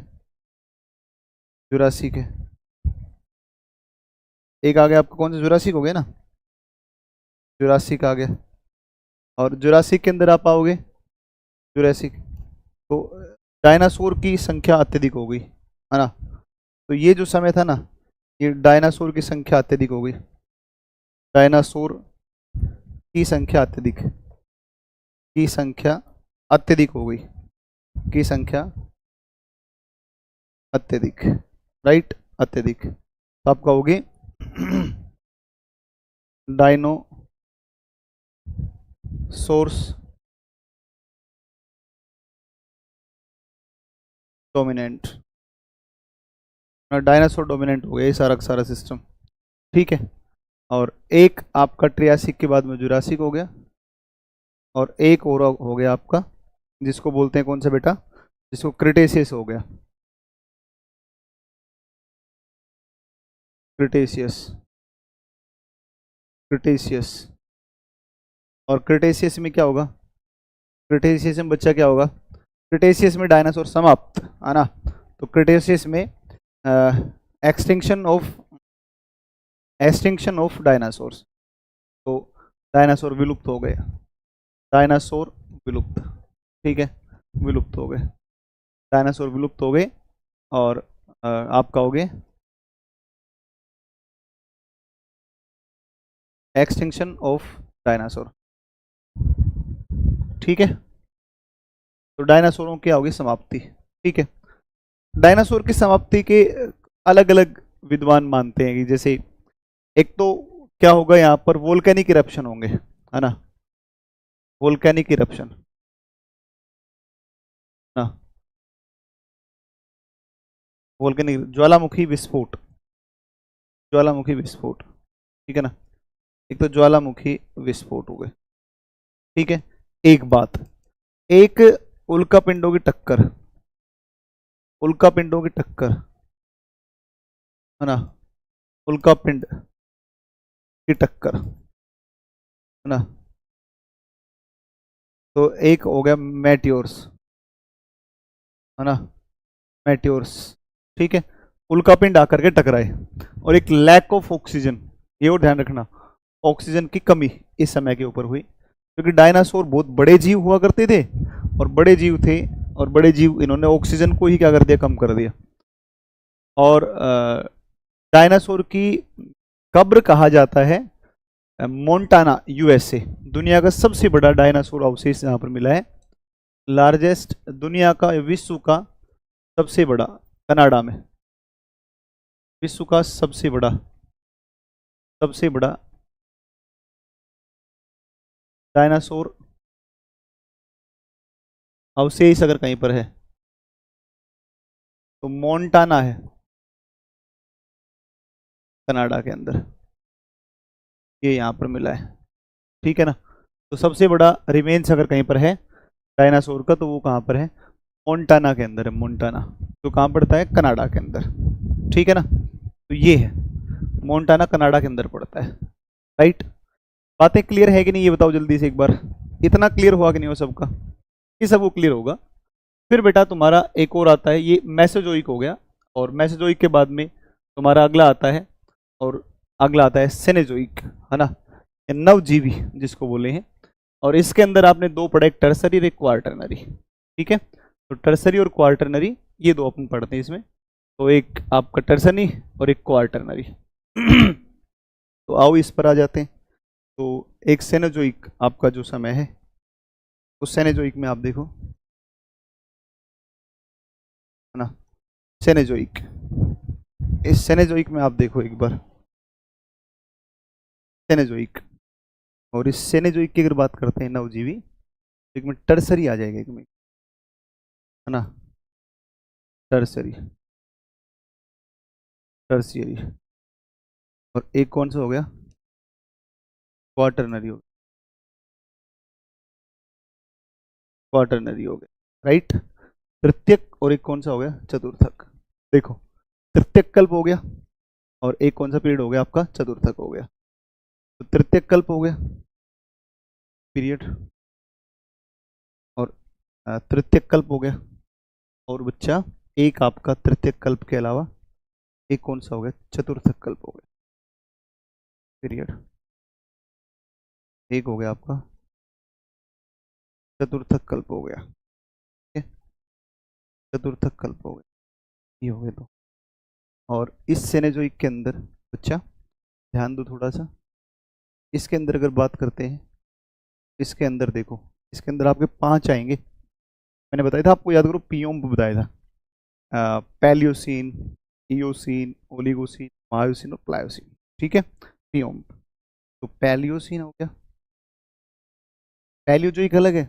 जुरासिक है। एक आ गया आपका, कौन सा, जुरासिक हो गया ना, जुरासिक आ गया। और जुरासिक के अंदर आप आओगे, जुरासिक, तो डायनासोर की संख्या अत्यधिक हो गई, है ना। तो ये जो समय था ना, ये डायनासोर की संख्या अत्यधिक हो गई, डायनासोर की संख्या अत्यधिक, की संख्या अत्यधिक हो गई, की संख्या अत्यधिक, राइट, अत्यधिक। तो आप कहोगे डायनोसोर्स डोमिनेंट, डायनासोर डोमिनेंट हो गया ये सारा का सारा सिस्टम। ठीक है, और एक आपका ट्रियासिक के बाद में जुरासिक हो गया, और एक और हो गया आपका, जिसको बोलते हैं कौन सा बेटा, जिसको क्रिटेशियस हो गया, क्रिटेशियस, क्रिटेशियस। और क्रिटेशियस में क्या होगा, क्रिटेशियस में बच्चा क्या होगा, क्रिटेशियस में डायनासोर समाप्त, है ना। तो क्रिटेशियस में extinction of, extinction of dinosaurs, तो डायनासोर विलुप्त हो गए, डायनासोर विलुप्त। ठीक है, विलुप्त हो गए, डायनासोर विलुप्त हो गए। और आप कहोगे एक्सटिंक्शन ऑफ डायनासोर। ठीक है, तो डायनासोरों की होगी समाप्ति। ठीक है, डायनासोर की समाप्ति के अलग अलग विद्वान मानते हैं कि जैसे एक तो क्या होगा, यहाँ पर वोल्केनिक इरप्शन होंगे, है ना, वोल्केनिक इरप्शन ना, वोल्केनिक ज्वालामुखी विस्फोट, ज्वालामुखी विस्फोट। ठीक है ना, एक तो ज्वालामुखी विस्फोट हो गए। ठीक है, एक बात, एक उल्का पिंडों की टक्कर, उल्का पिंडों की टक्कर, है ना, उल्का पिंड की टक्कर, है ना। तो एक हो गया मेटियोर्स, है ना, मेटियोर्स। ठीक है, उल्कापिंड आकर के टकराए, और एक लैक ऑफ ऑक्सीजन, ये और ध्यान रखना, ऑक्सीजन की कमी इस समय के ऊपर हुई, क्योंकि डायनासोर बहुत बड़े जीव हुआ करते थे, और बड़े जीव थे, और बड़े जीव इन्होंने ऑक्सीजन को ही क्या कर दिया, कम कर दिया। और डायनासोर की कब्र कहा जाता है मोन्टाना, यूएसए, दुनिया का सबसे बड़ा डायनासोर अवशेष यहाँ पर मिला है, लार्जेस्ट, दुनिया का, विश्व का सबसे बड़ा, कनाडा में, विश्व का सबसे बड़ा, सबसे बड़ा डायनासोर अवशेष अगर कहीं पर है तो मोन्टाना है, कनाडा के अंदर, ये यहाँ पर मिला है। ठीक है ना, तो सबसे बड़ा रिमेन्स अगर कहीं पर है डायनासोर का, तो वो कहाँ पर है, मोन्टाना के अंदर है, मोन्टाना, तो कहाँ पड़ता है, कनाडा के अंदर। ठीक है ना, तो ये है, मोन्टाना कनाडा के अंदर पड़ता है, राइट। बातें क्लियर है कि नहीं, ये बताओ जल्दी से एक बार, इतना क्लियर हुआ कि नहीं हो सबका, ये सब वो क्लियर होगा। फिर बेटा तुम्हारा एक और आता है, ये मैसेजोइक हो गया, और मैसेजोइक के बाद में तुम्हारा अगला आता है, और अगला आता है सेनेजोइक, है ना, ये नवजीवी जिसको बोले हैं। और इसके अंदर आपने दो पढ़े, एक टर्सरी और एक क्वार्टरनरी। ठीक है, तो टर्सरी और क्वार्टरनरी ये दो अपन पढ़ते हैं इसमें, तो एक आपका टर्सरी और एक क्वार्टरनरी। तो आओ इस पर आ जाते हैं। तो एक सेनेजोइक आपका जो समय है, उस सेनेजोइक में आप देखो, है ना, सेनेजोइक, इस सेनेजोइक में आप देखो एक बार, सेनेजोइक, और इस सेनेजोइक की अगर बात करते हैं नवजीवी, तो एक में टर्सरी आ जाएगा एक में, है ना, टर्सरी, टर्सियरी, और एक कौन सा हो गया, क्वार्टरनरी हो गया। क्वाटरनरी हो गया, राइट। तृतीयक और एक कौन सा हो गया, चतुर्थक। देखो, तृतीयक कल्प हो गया और एक कौन सा पीरियड हो गया आपका, चतुर्थक हो गया। तो तृतीयक कल्प हो गया पीरियड, और तृतीयक कल्प हो गया, और बच्चा एक आपका तृतीयक कल्प के अलावा एक कौन सा हो गया, चतुर्थक कल्प हो गया पीरियड। एक हो गया आपका चतुर्थक कल्प हो गया, ठीक है, चतुर्थक कल्प हो गया, ये हो गए दो। और इस सेनेजोइक के अंदर बच्चा ध्यान दो थोड़ा सा, इसके अंदर अगर बात करते हैं, इसके अंदर देखो, इसके अंदर आपके 5 आएंगे। मैंने बताया था आपको, याद करो, पियोम बताया था, पैलियोसिन, इयोसिन, ओलिगोसिन, मायोसिन और प्लायोसिन, ठीक है, पियोम। तो पैलियोसिन हो गया, पैलियोजोइक अलग है,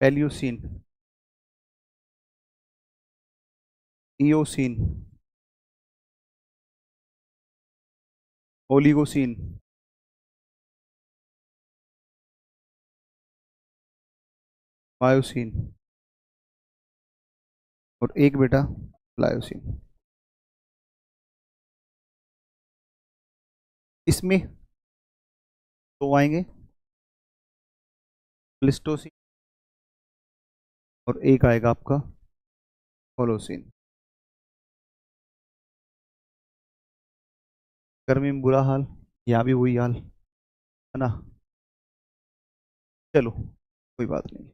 पैलियोसिन, इयोसिन, ओलिगोसिन, मायोसिन, और एक बेटा प्लायोसिन। इसमें दो आएंगे, प्लिस्टोसिन, और एक आएगा आपका होलोसिन। गर्मी में बुरा हाल, यहाँ भी वही हाल है ना। चलो कोई बात नहीं,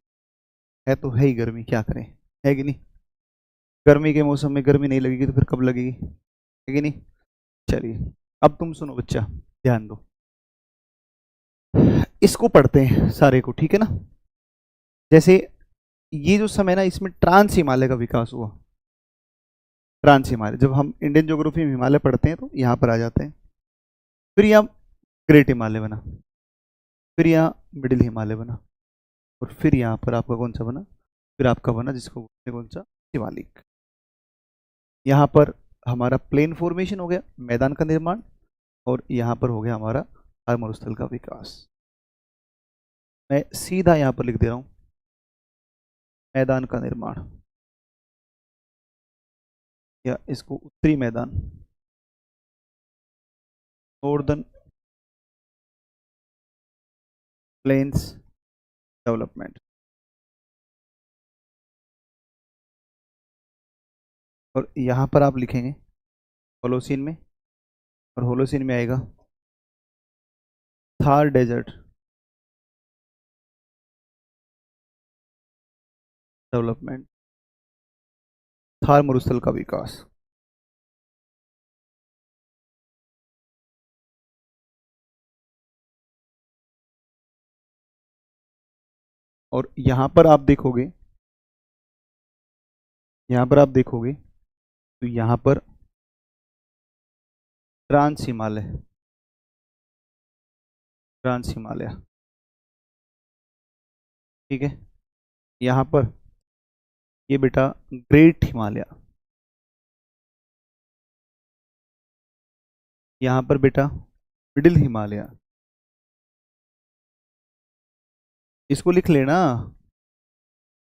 है तो है ही गर्मी, क्या करें, है कि नहीं। गर्मी के मौसम में गर्मी नहीं लगेगी तो फिर कब लगेगी, है कि नहीं। चलिए, अब तुम सुनो बच्चा, ध्यान दो, इसको पढ़ते हैं सारे को, ठीक है ना। जैसे ये जो समय ना, इसमें ट्रांस हिमालय का विकास हुआ। ट्रांस हिमालय, जब हम इंडियन ज्योग्राफी में हिमालय पढ़ते हैं तो यहाँ पर आ जाते हैं। फिर यहाँ ग्रेट हिमालय बना, फिर यहाँ मिडिल हिमालय बना, और फिर यहाँ पर आपका कौन सा बना, फिर आपका बना जिसको बोलते हैं कौन सा, शिवालिक। यहाँ पर हमारा प्लेन फॉर्मेशन हो गया, मैदान का निर्माण, और यहाँ पर हो गया हमारा मरुस्थल का विकास। मैं सीधा यहाँ पर लिख दे रहा हूँ, मैदान का निर्माण, या इसको उत्तरी मैदान, नॉर्दर्न प्लेन्स डेवलपमेंट। और यहाँ पर आप लिखेंगे होलोसीन में, और होलोसीन में आएगा थार डेजर्ट डेवलपमेंट, थार मरुस्थल का विकास। और यहाँ पर आप देखोगे, यहाँ पर आप देखोगे तो यहाँ पर ट्रांस हिमालय, ट्रांस हिमालय, ठीक है। यहाँ पर ये बेटा ग्रेट हिमालय, यहाँ पर बेटा मिडिल हिमालय, इसको लिख लेना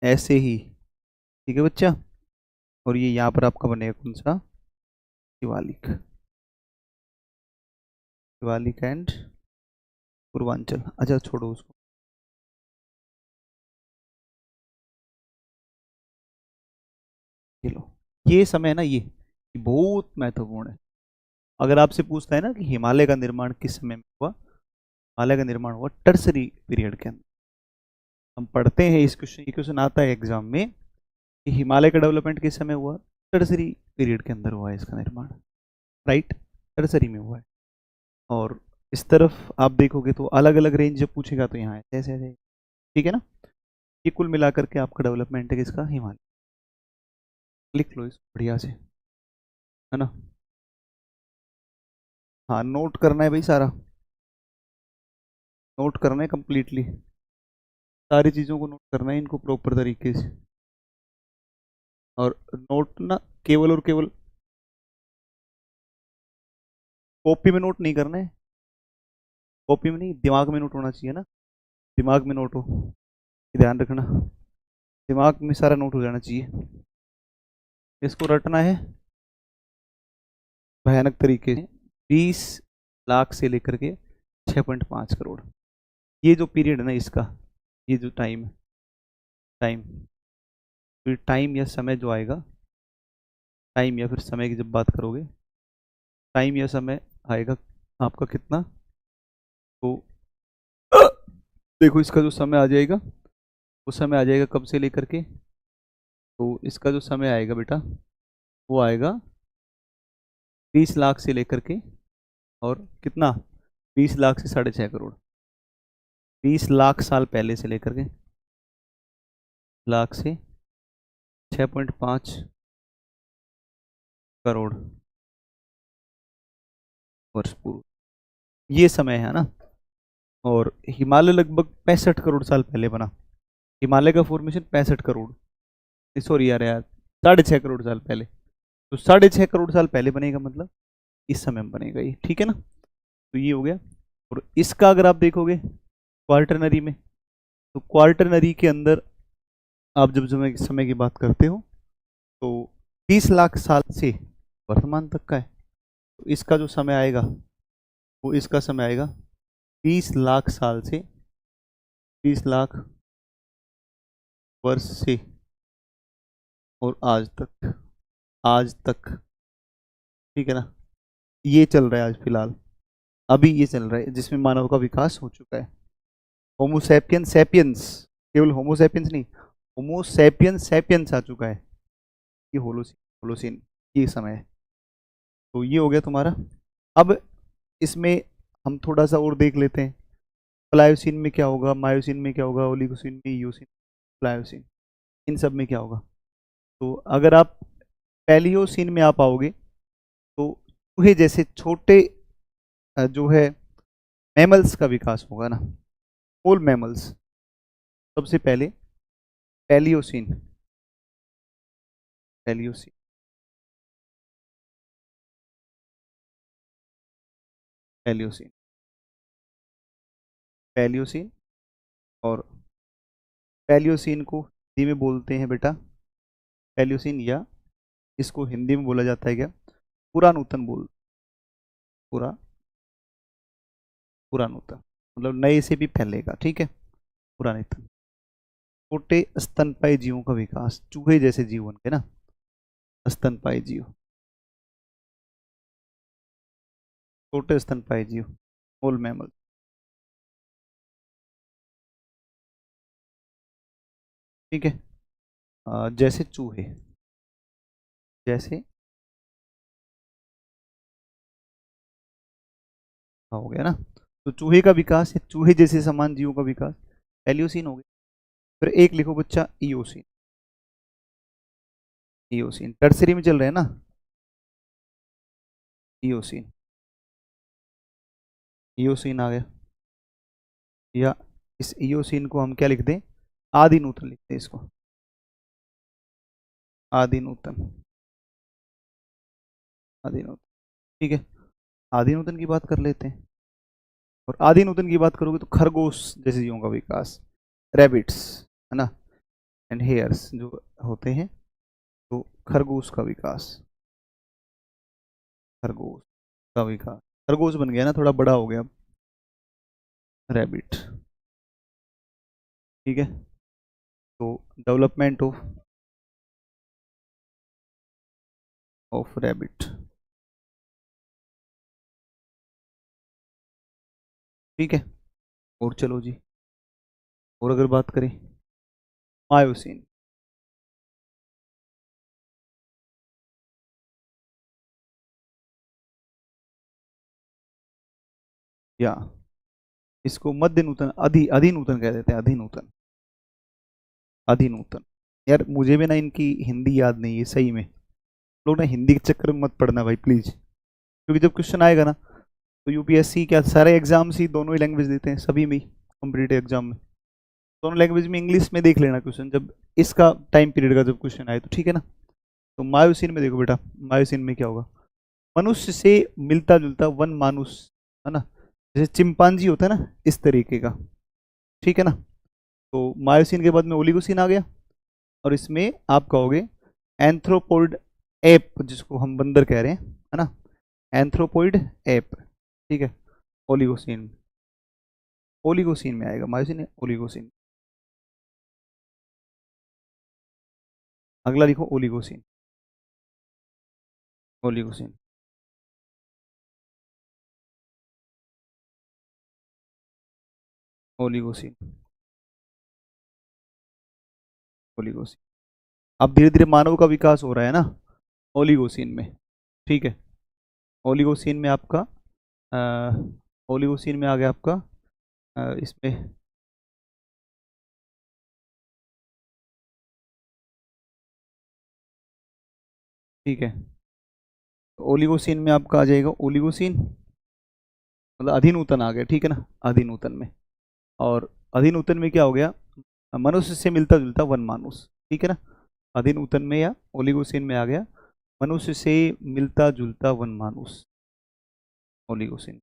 ऐसे ही, ठीक है बच्चा। और ये यहाँ पर आपका बनेगा कौन सा, शिवालिक, शिवालिक एंड पूर्वांचल। अच्छा छोड़ो उसको, चलो, ये समय ना, ये बहुत महत्वपूर्ण है। अगर आपसे पूछता है ना कि हिमालय का निर्माण किस समय में हुआ, हिमालय का निर्माण हुआ टर्सरी पीरियड के अंदर। हम पढ़ते हैं इस क्वेश्चन, ये क्वेश्चन आता है एग्जाम में कि हिमालय का डेवलपमेंट किस समय हुआ, टर्सरी पीरियड के अंदर हुआ है इसका निर्माण, राइट, टर्सरी में हुआ है। और इस तरफ आप देखोगे तो अलग अलग रेंज जब पूछेगा तो यहाँ ऐसे ऐसे ऐसे, ठीक है ना। ये कुल मिलाकर के आपका डेवलपमेंट है किसका, हिमालय। लिख लो इसको बढ़िया से, है ना। हाँ नोट करना है भाई सारा, नोट करना है कंप्लीटली, सारी चीज़ों को नोट करना है इनको प्रॉपर तरीके से। और नोट ना केवल और केवल कॉपी में नोट नहीं करना है, कॉपी में नहीं, दिमाग में नोट होना चाहिए ना, दिमाग में नोट हो। ध्यान रखना, दिमाग में सारा नोट हो जाना चाहिए। इसको रटना है भयानक तरीके से। 20 लाख से लेकर के 6.5 करोड़, ये जो पीरियड है ना इसका, ये जो टाइम टाइम फिर टाइम या समय जो आएगा, टाइम या फिर समय की जब बात करोगे, टाइम या समय आएगा आपका कितना, तो देखो इसका जो समय आ जाएगा, वो समय आ जाएगा कब से लेकर के, तो इसका जो समय आएगा बेटा वो आएगा 20 लाख से लेकर के, और कितना, 20 लाख से 6.5 करोड़, 20 लाख साल पहले से लेकर के लाख से 6.5 करोड़ वर्ष पूर्व, ये समय है ना। और हिमालय लगभग 65 करोड़ साल पहले बना, हिमालय का फॉर्मेशन 65 करोड़, सॉरी यार यार 6.5 करोड़ साल पहले, तो 6.5 करोड़ साल पहले बनेगा, मतलब इस समय में बनेगा ये, ठीक है ना। तो ये हो गया। और इसका अगर आप देखोगे क्वार्टरनरी में, तो क्वार्टरनरी के अंदर आप जब समय की बात करते हो तो 20 लाख साल से वर्तमान तक का है, तो इसका जो समय आएगा वो इसका समय आएगा 20 लाख साल से 20 लाख वर्ष से और आज तक, ठीक है ना। ये चल रहा है आज फिलहाल, अभी ये चल रहा है जिसमें मानव का विकास हो चुका है। होमोसैपियंस सैपियंस, केवल होमोसैपियंस नहीं, होमोसैपियंस सैपियंस आ चुका है, ये होलोसीन, होलोसीन ये समय है। तो ये हो गया तुम्हारा। अब इसमें हम थोड़ा सा और देख लेते हैं, प्लायोसीन में क्या होगा, मायोसीन में क्या होगा, ओलिगोसीन में, यूसीन, प्लायोसीन, इन सब में क्या होगा। तो अगर आप पैलियोसीन में आप आओगे तो चूहे जैसे छोटे जो है मैमल्स का विकास होगा ना, स्मॉल मैमल्स, सबसे पहले पैलियोसीन, पैलियोसीन, पैलियोसीन, पैलियोसीन, और पैलियोसीन को हिंदी में बोलते हैं बेटा पैलियोसीन, या इसको हिंदी में बोला जाता है क्या, पुरानूतन बोल, पूरा पुरानूतन, मतलब नए से भी फैलेगा, ठीक है, पुरानूतन। छोटे स्तनपायी जीवों का विकास, चूहे जैसे जीव बन के ना, स्तनपायी जीव, छोटे स्तनपायी जीव, स्मॉल मैमल, ठीक है। जैसे चूहे, जैसे हो गया ना, तो चूहे का विकास है, चूहे जैसे समान जीवों का विकास एलियोसिन हो गया। फिर एक लिखो बच्चा इयोसिन, इयोसिन टर्सरी में चल रहे हैं ना, इयोसिन, इयोसिन आ गया। या इस इयोसिन को हम क्या लिख दें, आदि नूतन लिखते हैं इसको, आदि नूतन, आदि नूतन, ठीक है। आदि नूतन की बात कर लेते हैं, और आदि नूतन की बात करोगे तो खरगोश जैसे जीवों का विकास, रैबिट्स, है ना, एंड हेयर्स जो होते हैं, तो खरगोश का विकास, खरगोश का विकास, खरगोश बन गया ना, थोड़ा बड़ा हो गया, रैबिट, ठीक है। तो डेवलपमेंट ऑफ रैबिट, ठीक है। और चलो जी, और अगर बात करें मायोसिन, या इसको मध्य नूतन, अधिनूतन कह देते हैं, अधिनूतन, अधिनूतन। यार मुझे भी ना इनकी हिंदी याद नहीं है सही में, लोग ना हिंदी के चक्कर में मत पड़ना भाई प्लीज, क्योंकि जब क्वेश्चन आएगा ना, तो यूपीएससी क्या सारे एग्जाम्स ही दोनों ही लैंग्वेज देते हैं, सभी में कॉम्पिटेटिव एग्जाम में दोनों लैंग्वेज में, इंग्लिश में देख लेना क्वेश्चन जब इसका टाइम पीरियड का जब क्वेश्चन आए तो, ठीक है ना। तो मायोसिन में देखो बेटा, मायोसिन में क्या होगा, मनुष्य से मिलता जुलता वन मानुस, है ना, जैसे चिंपांजी होता है ना, इस तरीके का, ठीक है ना। तो मायोसिन के बाद में ओलिगोसिन आ गया, और इसमें आप कहोगे एंथ्रोपोइड एप, जिसको हम बंदर कह रहे हैं, है ना, एंथ्रोपोइड एप, ठीक है। ओलिगोसिन, ओलिगोसिन में आएगा मायोसिन, ओलिगोसिन। अगला लिखो ओलिगोसिन, ओलिगोसिन, ओलिगोसिन, ओलिगोसिन। अब धीरे धीरे मानव का विकास हो रहा है ना ओलिगोसिन में, ठीक है। ओलिगोसिन में आपका ओलिगोसिन में आ गया आपका इसमें, ठीक है। तो ओलिगोसिन में आपका आ जाएगा ओलिगोसिन, मतलब अधिनूतन आ गया, ठीक है ना, अधिनूतन में। और अधिनूतन में क्या हो गया, मनुष्य से मिलता जुलता वन मानुस, ठीक है ना। अधिनूतन में या ओलिगोसिन में आ गया मनुष्य से मिलता जुलता वन मानुस, ओलिगोसिन।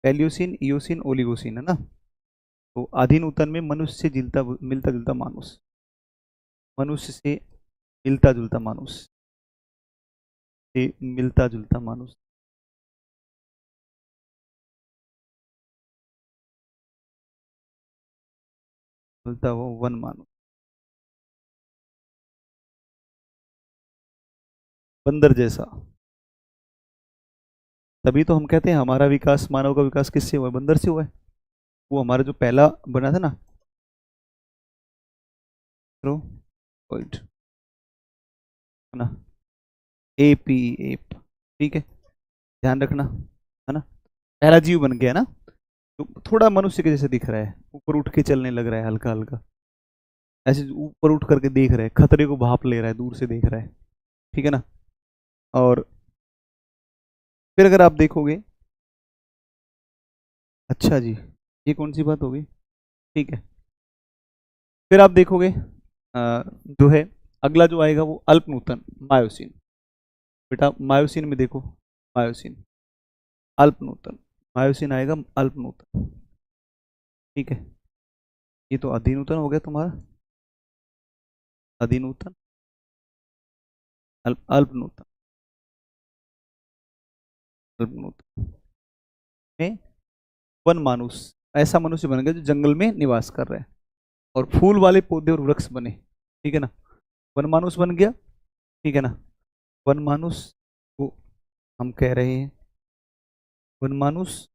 पैलियोसिन, इयोसिन, ओलिगोसिन, है ना। तो अधिनूतन में मनुष्य से जिलता मिलता जुलता मानुस, मनुष्य से मिलता जुलता मानुस, से मिलता जुलता मानुस, मिलता हुआ वन मानुस, बंदर जैसा। तभी तो हम कहते हैं हमारा विकास, मानव का विकास किससे हुआ है, बंदर से हुआ है। वो हमारा जो पहला बना था ना, एंथ्रोपोइड, है ना, एपी, एप, ठीक है, ध्यान रखना, है ना। पहला जीव बन गया ना, तो थोड़ा मनुष्य के जैसे दिख रहा है, ऊपर उठ के चलने लग रहा है हल्का हल्का, ऐसे ऊपर उठ करके देख रहा है, खतरे को भाप ले रहा है, दूर से देख रहा है, ठीक है ना। और फिर अगर आप देखोगे, अच्छा जी, ये कौन सी बात होगी, ठीक है। फिर आप देखोगे जो है अगला जो आएगा वो अल्पनूतन, मायोसिन। बेटा मायोसिन में देखो, मायोसिन, अल्पनूतन, मायोसिन आएगा अल्पनूतन, ठीक है। ये तो अधिनूतन हो गया तुम्हारा, अधिनूतन, अल्पनूतन, अल्पनूतन में वन मानुस, ऐसा मनुष्य बन गया जो जंगल में निवास कर रहा है, और फूल वाले पौधे और वृक्ष बने, ठीक है ना। वन मानुस बन गया, ठीक है ना। वन मानुस को हम कह रहे हैं वन मानुस,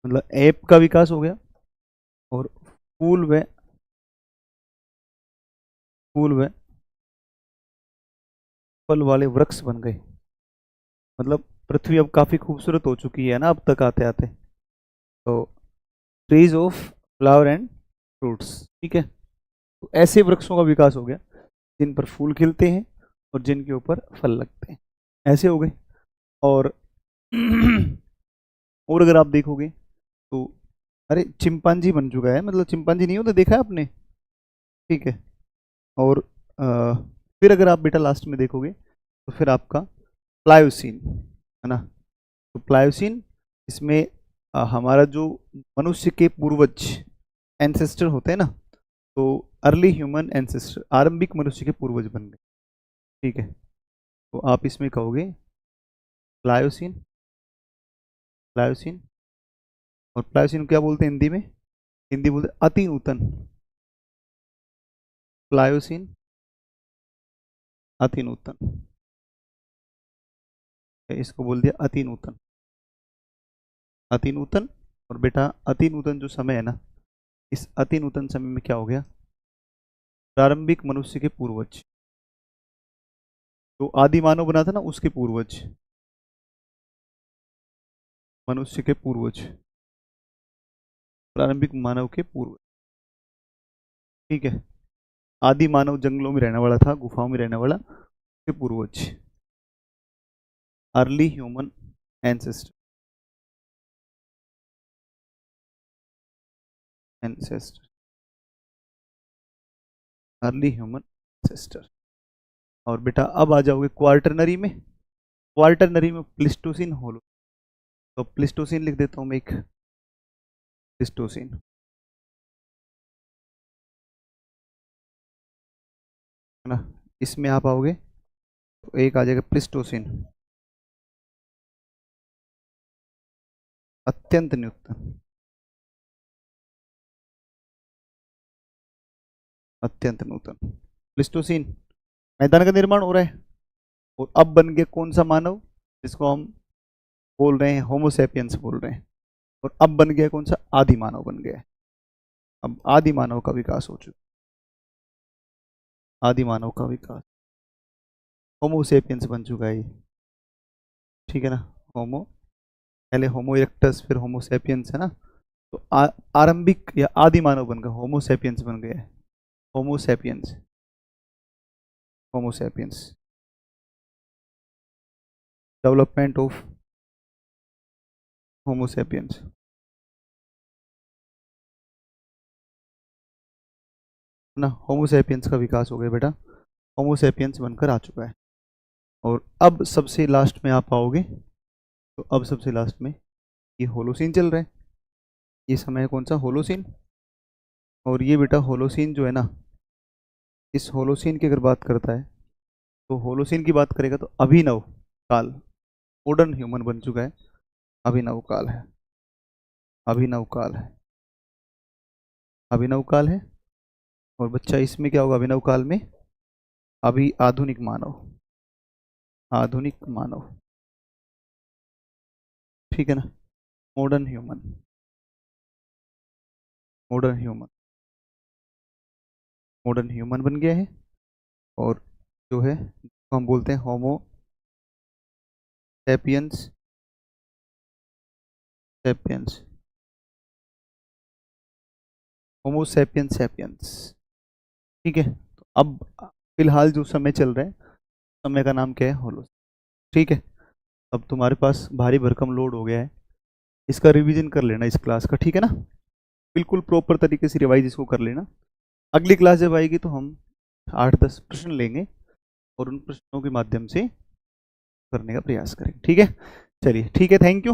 मतलब ऐप का विकास हो गया, और फूल व फूल व फल वाले वृक्ष बन गए। मतलब पृथ्वी अब काफी खूबसूरत हो चुकी है ना अब तक आते आते। तो trees of flower and fruits, ठीक है। तो ऐसे वृक्षों का विकास हो गया जिन पर फूल खिलते हैं और जिनके ऊपर फल लगते हैं, ऐसे हो गए। और और अगर आप देखोगे तो, अरे चिंपांजी बन चुका है, मतलब चिंपांजी नहीं होता, देखा है आपने, ठीक है। और अ, फिर अगर आप बेटा लास्ट में देखोगे तो फिर आपका प्लायोसिन, है ना। तो प्लायोसिन, इसमें हमारा जो मनुष्य के पूर्वज एंसेस्टर होते हैं ना, तो अर्ली ह्यूमन एंसेस्टर, आरंभिक मनुष्य के पूर्वज बन गए, ठीक है। तो आप इसमें कहोगे प्लायोसिन, प्लायोसिन। और प्लायोसिन क्या बोलते हैं हिंदी में, हिंदी बोलते हैं अति नूतन, प्लायोसिन, अति नूतन, इसको बोल दिया अति नूतन, अति नूतन। और बेटा अति नूतन जो समय है ना, इस अति नूतन समय में क्या हो गया, प्रारंभिक मनुष्य के पूर्वज, तो आदि मानव बना था ना, उसके पूर्वज, मनुष्य के पूर्वज, प्रारंभिक मानव के पूर्वज, ठीक है। आदि मानव जंगलों में रहने वाला था, गुफाओं में रहने वाला, के पूर्वज, early human ancestor, ancestor, early human ancestor. और बेटा अब आ जाओगे क्वार्टरनरी में, क्वार्टरनरी में प्लिस्टोसिन होलो, तो प्लिस्टोसिन लिख देता हूँ मैं, एक प्लिस्टोसिन, है ना। इसमें आप आओगे तो एक आ जाएगा प्लिस्टोसिन, अत्यंत न्यूनतम, अत्यंत नूतन प्लिस्टोसिन, मैदान का निर्माण हो रहा है। और अब बन गया कौन सा मानव, जिसको हम बोल रहे हैं होमोसेपियंस बोल रहे हैं। और अब बन गया कौन सा, आदि मानव बन गया है। अब आदि मानव का विकास हो चुका, आदि मानव का विकास, होमोसेपियंस बन चुका है ये, ठीक है ना। होमो, पहले होमो इरेक्टस फिर होमोसेपियंस, है ना। तो आरंभिक या आदि मानव बन गया, होमोसेपियंस बन गया है। Homo sapiens, Homo sapiens, development of Homo sapiens, ना। होमोसेपियंस का विकास हो गया बेटा, होमोसेपियंस बनकर आ चुका है। और अब सबसे लास्ट में आप आओगे तो अब सबसे लास्ट में ये होलोसीन चल रहा है, ये समय है कौन सा, होलोसीन। और ये बेटा होलोसीन जो है ना, इस होलोसीन की अगर बात करता है तो होलोसीन की बात करेगा तो अभिनव काल, मॉडर्न ह्यूमन बन चुका है, अभिनव काल है, अभिनव काल है, अभिनव काल है। और बच्चा इसमें क्या होगा अभिनव काल में, अभी आधुनिक मानव, आधुनिक मानव, ठीक है ना। Modern human, modern human, modern human बन गया है। और जो है तो हम बोलते हैं होमो सेपियंस, सेपियंस, होमो सेपियंस सेपियंस, ठीक है। तो अब फिलहाल जो समय चल रहा है, समय का नाम क्या है, होलो, ठीक है। अब तुम्हारे पास भारी भरकम लोड हो गया है, इसका रिवीजन कर लेना इस क्लास का, ठीक है ना। बिल्कुल प्रॉपर तरीके से रिवाइज इसको कर लेना। अगली क्लास जब आएगी तो हम 8-10 प्रश्न लेंगे और उन प्रश्नों के माध्यम से करने का प्रयास करेंगे, ठीक है। चलिए ठीक है, थैंक यू।